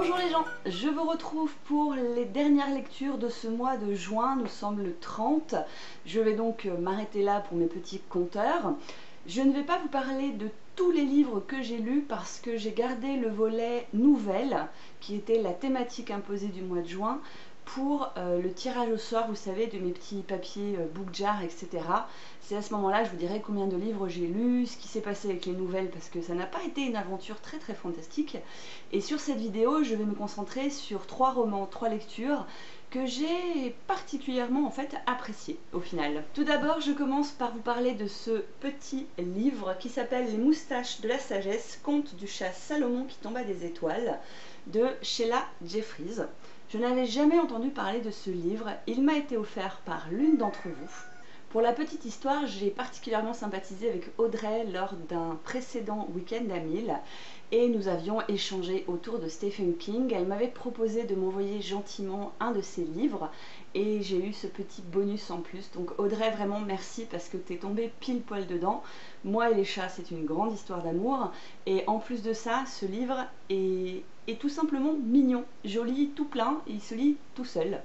Bonjour les gens, je vous retrouve pour les dernières lectures de ce mois de juin, nous sommes le 30. Je vais donc m'arrêter là pour mes petits compteurs. Je ne vais pas vous parler de tous les livres que j'ai lus parce que j'ai gardé le volet nouvelles, qui était la thématique imposée du mois de juin, pour le tirage au sort, vous savez, de mes petits papiers book jar, etc. C'est à ce moment-là que je vous dirai combien de livres j'ai lus, ce qui s'est passé avec les nouvelles, parce que ça n'a pas été une aventure très fantastique. Et sur cette vidéo, je vais me concentrer sur 3 romans, 3 lectures que j'ai particulièrement en fait apprécié au final. Tout d'abord, je commence par vous parler de ce petit livre qui s'appelle Les moustaches de la sagesse, conte du chat Salomon qui tomba des étoiles, de Sheila Jeffries. Je n'avais jamais entendu parler de ce livre, il m'a été offert par l'une d'entre vous. Pour la petite histoire, j'ai particulièrement sympathisé avec Audrey lors d'un précédent week-end à Mille et nous avions échangé autour de Stephen King. Elle m'avait proposé de m'envoyer gentiment un de ses livres et j'ai eu ce petit bonus en plus. Donc Audrey, vraiment merci parce que t'es tombée pile poil dedans. Moi et les chats, c'est une grande histoire d'amour et en plus de ça, ce livre est tout simplement mignon, joli, tout plein et il se lit tout seul.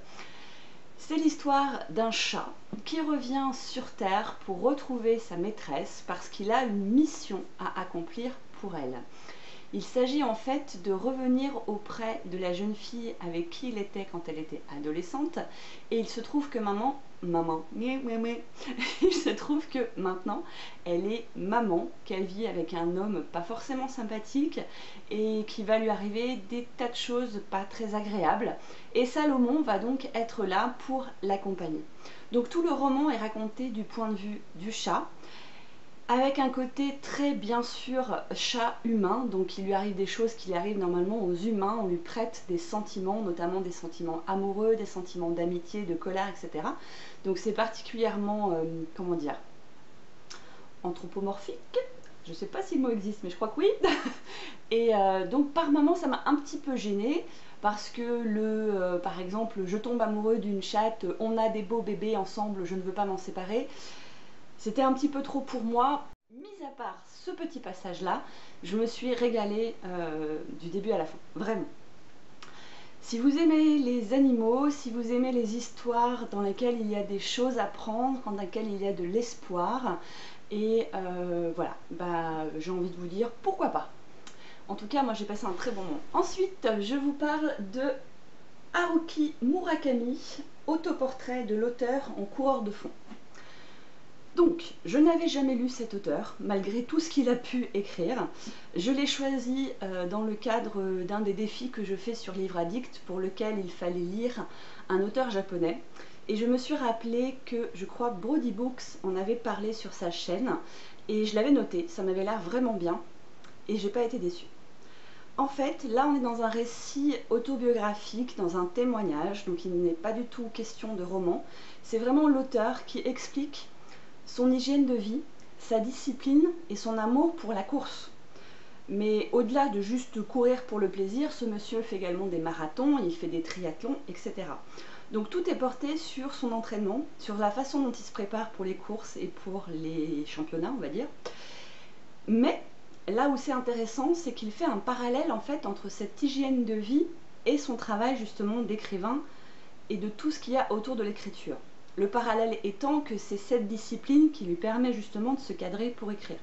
C'est l'histoire d'un chat qui revient sur Terre pour retrouver sa maîtresse parce qu'il a une mission à accomplir pour elle. Il s'agit en fait de revenir auprès de la jeune fille avec qui il était quand elle était adolescente et il se trouve que il se trouve que maintenant elle est maman, qu'elle vit avec un homme pas forcément sympathique et qui va lui arriver des tas de choses pas très agréables et Salomon va donc être là pour l'accompagner. Donc tout le roman est raconté du point de vue du chat, avec un côté très bien sûr chat humain, donc il lui arrive des choses qui lui arrivent normalement aux humains, on lui prête des sentiments, notamment des sentiments amoureux, des sentiments d'amitié, de colère, etc. Donc c'est particulièrement, comment dire, anthropomorphique, je ne sais pas si le mot existe mais je crois que oui. Et donc par moments ça m'a un petit peu gênée, parce que par exemple, je tombe amoureux d'une chatte, on a des beaux bébés ensemble, je ne veux pas m'en séparer. C'était un petit peu trop pour moi. Mis à part ce petit passage-là, je me suis régalée du début à la fin, vraiment. Si vous aimez les animaux, si vous aimez les histoires dans lesquelles il y a des choses à prendre, dans lesquelles il y a de l'espoir, et voilà, j'ai envie de vous dire pourquoi pas. En tout cas, moi j'ai passé un très bon moment. Ensuite, je vous parle de Haruki Murakami, autoportrait de l'auteur en coureur de fond. Donc, je n'avais jamais lu cet auteur, malgré tout ce qu'il a pu écrire. Je l'ai choisi dans le cadre d'un des défis que je fais sur Livre Addict, pour lequel il fallait lire un auteur japonais. Et je me suis rappelé que, je crois, Brody Books en avait parlé sur sa chaîne, et je l'avais noté, ça m'avait l'air vraiment bien, et j'ai pas été déçue. En fait, là on est dans un récit autobiographique, dans un témoignage, donc il n'est pas du tout question de roman. C'est vraiment l'auteur qui explique son hygiène de vie, sa discipline et son amour pour la course. Mais au-delà de juste courir pour le plaisir, ce monsieur fait également des marathons, il fait des triathlons, etc. Donc tout est porté sur son entraînement, sur la façon dont il se prépare pour les courses et pour les championnats, on va dire. Mais là où c'est intéressant, c'est qu'il fait un parallèle en fait entre cette hygiène de vie et son travail justement d'écrivain et de tout ce qu'il y a autour de l'écriture. Le parallèle étant que c'est cette discipline qui lui permet justement de se cadrer pour écrire.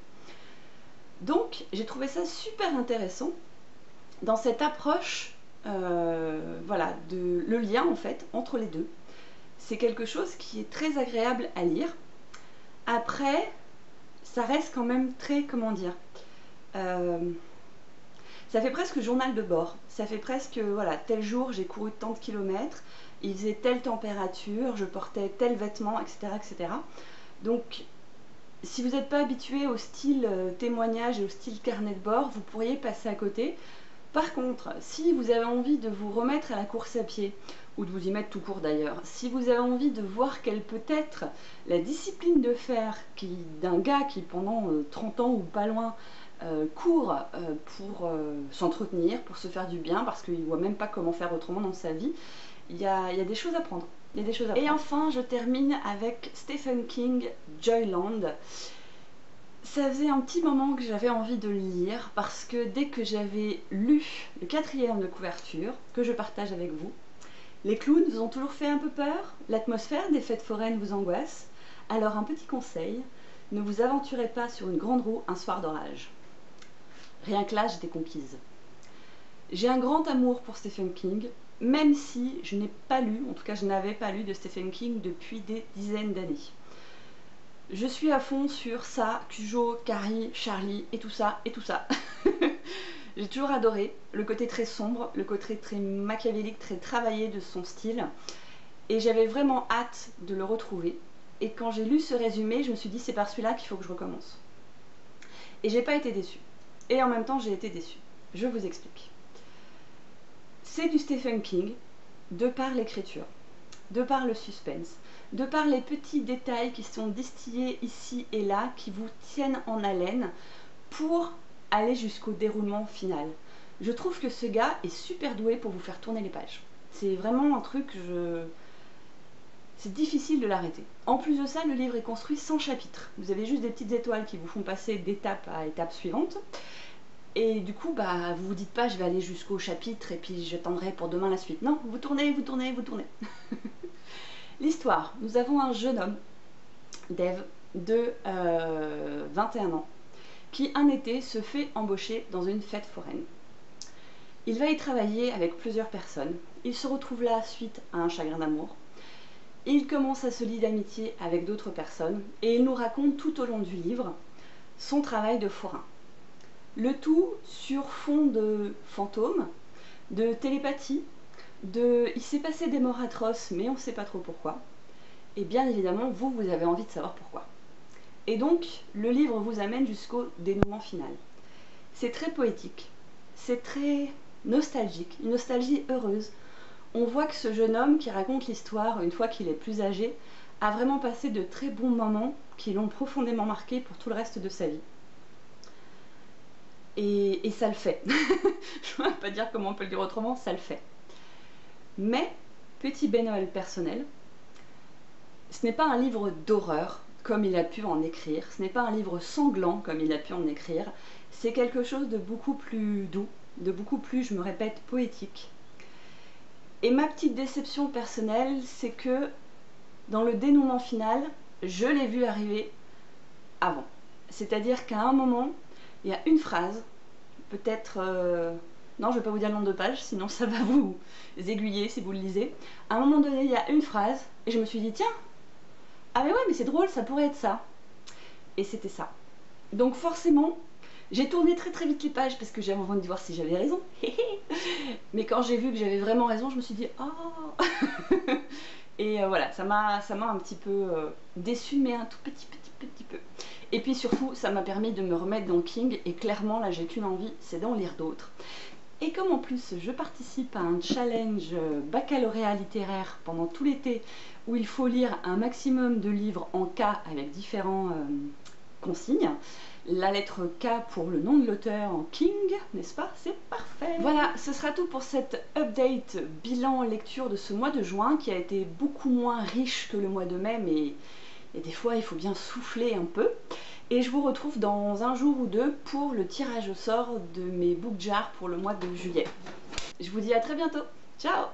Donc j'ai trouvé ça super intéressant dans cette approche, voilà, le lien en fait entre les deux. C'est quelque chose qui est très agréable à lire. Après, ça reste quand même très, comment dire, ça fait presque journal de bord. Ça fait presque, voilà, tel jour j'ai couru tant de kilomètres, il faisait telle température, je portais tel vêtement, etc. etc. Donc, si vous n'êtes pas habitué au style témoignage et au style carnet de bord, vous pourriez passer à côté. Par contre, si vous avez envie de vous remettre à la course à pied, ou de vous y mettre tout court d'ailleurs, si vous avez envie de voir quelle peut être la discipline de fer d'un gars qui pendant 30 ans ou pas loin court pour s'entretenir, pour se faire du bien, parce qu'il ne voit même pas comment faire autrement dans sa vie, il y a des choses à prendre. Et enfin, je termine avec Stephen King, Joyland. Ça faisait un petit moment que j'avais envie de le lire parce que dès que j'avais lu le 4e de couverture, que je partage avec vous, les clowns vous ont toujours fait un peu peur, l'atmosphère des fêtes foraines vous angoisse, alors un petit conseil, ne vous aventurez pas sur une grande roue un soir d'orage. Rien que là, j'étais conquise. J'ai un grand amour pour Stephen King, même si je n'ai pas lu, en tout cas je n'avais pas lu de Stephen King depuis des dizaines d'années. Je suis à fond sur ça, Cujo, Carrie, Charlie et tout ça, et tout ça. J'ai toujours adoré le côté très sombre, le côté très machiavélique, très travaillé de son style. Et j'avais vraiment hâte de le retrouver. Et quand j'ai lu ce résumé, je me suis dit c'est par celui-là qu'il faut que je recommence. Et j'ai pas été déçue. Et en même temps, j'ai été déçue. Je vous explique. C'est du Stephen King, de par l'écriture, de par le suspense, de par les petits détails qui sont distillés ici et là, qui vous tiennent en haleine pour aller jusqu'au déroulement final. Je trouve que ce gars est super doué pour vous faire tourner les pages. C'est vraiment un truc, c'est difficile de l'arrêter. En plus de ça, le livre est construit sans chapitres. Vous avez juste des petites étoiles qui vous font passer d'étape à étape suivante. Et du coup, bah, vous vous dites pas je vais aller jusqu'au chapitre et puis j'attendrai pour demain la suite. Non, vous tournez, vous tournez, vous tournez. L'histoire, nous avons un jeune homme, Dave, de 21 ans, qui un été se fait embaucher dans une fête foraine. Il va y travailler avec plusieurs personnes. Il se retrouve là suite à un chagrin d'amour. Il commence à se lier d'amitié avec d'autres personnes et il nous raconte tout au long du livre son travail de forain. Le tout sur fond de fantômes, de télépathie, il s'est passé des morts atroces mais on ne sait pas trop pourquoi. Et bien évidemment, vous avez envie de savoir pourquoi. Et donc, le livre vous amène jusqu'au dénouement final. C'est très poétique, c'est très nostalgique, une nostalgie heureuse. On voit que ce jeune homme qui raconte l'histoire, une fois qu'il est plus âgé, a vraiment passé de très bons moments qui l'ont profondément marqué pour tout le reste de sa vie. Et ça le fait. Je ne peux pas dire comment on peut le dire autrement, ça le fait. Mais, petit bémol personnel, ce n'est pas un livre d'horreur comme il a pu en écrire, ce n'est pas un livre sanglant comme il a pu en écrire, c'est quelque chose de beaucoup plus doux, de beaucoup plus, je me répète, poétique. Et ma petite déception personnelle, c'est que dans le dénouement final, je l'ai vu arriver avant. C'est-à-dire qu'à un moment, il y a une phrase, peut-être... non, je ne vais pas vous dire le nombre de pages, sinon ça va vous aiguiller si vous le lisez. À un moment donné, il y a une phrase, et je me suis dit, tiens, ah mais ouais, mais c'est drôle, ça pourrait être ça. Et c'était ça. Donc forcément, j'ai tourné très très vite les pages parce que j'avais envie de voir si j'avais raison. Mais quand j'ai vu que j'avais vraiment raison, je me suis dit, oh. Et voilà, ça m'a un petit peu déçue, mais un tout petit peu. Et puis surtout, ça m'a permis de me remettre dans King, et clairement, là, j'ai qu'une envie, c'est d'en lire d'autres. Et comme en plus, je participe à un challenge baccalauréat littéraire pendant tout l'été, où il faut lire un maximum de livres en K avec différents consignes, la lettre K pour le nom de l'auteur en King, n'est-ce pas? C'est parfait! Voilà, ce sera tout pour cette update bilan lecture de ce mois de juin, qui a été beaucoup moins riche que le mois de mai, mais des fois il faut bien souffler un peu. Et je vous retrouve dans un jour ou deux pour le tirage au sort de mes book jars pour le mois de juillet. Je vous dis à très bientôt. Ciao!